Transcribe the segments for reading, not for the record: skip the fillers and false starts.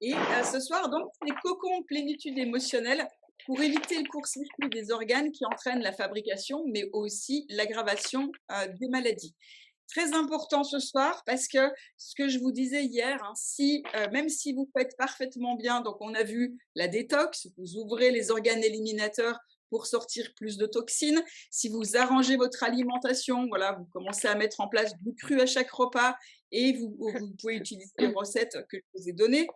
Et ce soir, donc, les cocons plénitude émotionnelle pour éviter le court-circuit des organes qui entraîne la fabrication, mais aussi l'aggravation des maladies. Très important ce soir parce que ce que je vous disais hier, hein, si, même si vous faites parfaitement bien, donc on a vu la détox, vous ouvrez les organes éliminateurs pour sortir plus de toxines. Si vous arrangez votre alimentation, voilà, vous commencez à mettre en place du cru à chaque repas et vous pouvez utiliser les recettes que je vous ai données.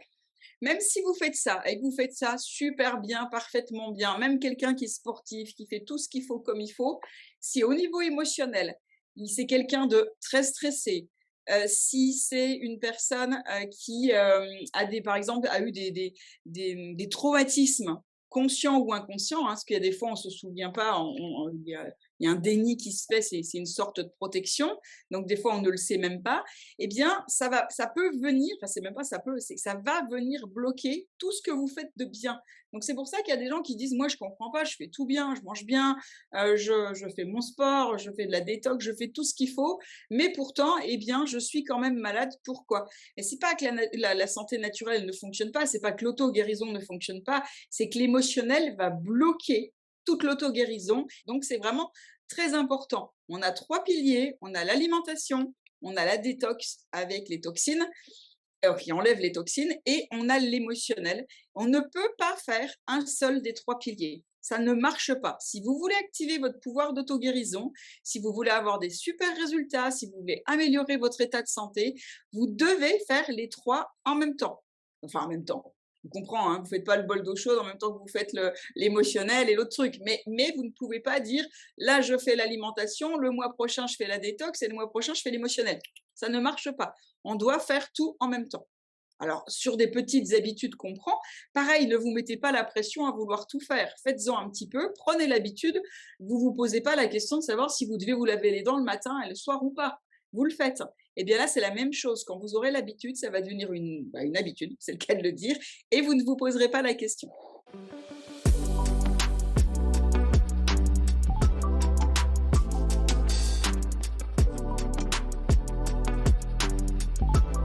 Même si vous faites ça et que vous faites ça super bien, parfaitement bien, même quelqu'un qui est sportif, qui fait tout ce qu'il faut comme il faut, si au niveau émotionnel, c'est quelqu'un de très stressé, si c'est une personne qui a des, par exemple, a eu des traumatismes conscients ou inconscients, hein, parce qu'il y a des fois on se souvient pas, il y a un déni qui se fait, c'est une sorte de protection, donc des fois on ne le sait même pas, eh bien, ça peut venir, enfin, c'est même pas ça peut, c'est que ça va venir bloquer tout ce que vous faites de bien. Donc, c'est pour ça qu'il y a des gens qui disent, moi, je comprends pas, je fais tout bien, je mange bien, je fais mon sport, je fais de la détox, je fais tout ce qu'il faut, mais pourtant, eh bien, je suis quand même malade. Pourquoi? Et c'est pas que la santé naturelle ne fonctionne pas, c'est pas que l'auto-guérison ne fonctionne pas, c'est que l'émotionnel va bloquer toute l'auto-guérison. Donc, c'est vraiment très important. On a 3 piliers, on a l'alimentation, on a la détox avec les toxines, qui enlève les toxines, et on a l'émotionnel. On ne peut pas faire un seul des 3 piliers. Ça ne marche pas. Si vous voulez activer votre pouvoir d'auto-guérison, si vous voulez avoir des super résultats, si vous voulez améliorer votre état de santé, vous devez faire les 3 en même temps. Enfin, en même temps. Je comprends, hein, vous faites pas le bol d'eau chaude en même temps que vous faites l'émotionnel et l'autre truc. Mais vous ne pouvez pas dire, là, je fais l'alimentation, le mois prochain, je fais la détox et le mois prochain, je fais l'émotionnel. Ça ne marche pas. On doit faire tout en même temps. Alors, sur des petites habitudes qu'on prend, pareil, ne vous mettez pas la pression à vouloir tout faire. Faites-en un petit peu, prenez l'habitude. Vous vous posez pas la question de savoir si vous devez vous laver les dents le matin et le soir ou pas. Vous le faites. Et bien là, c'est la même chose. Quand vous aurez l'habitude, ça va devenir une habitude, c'est le cas de le dire, et vous ne vous poserez pas la question.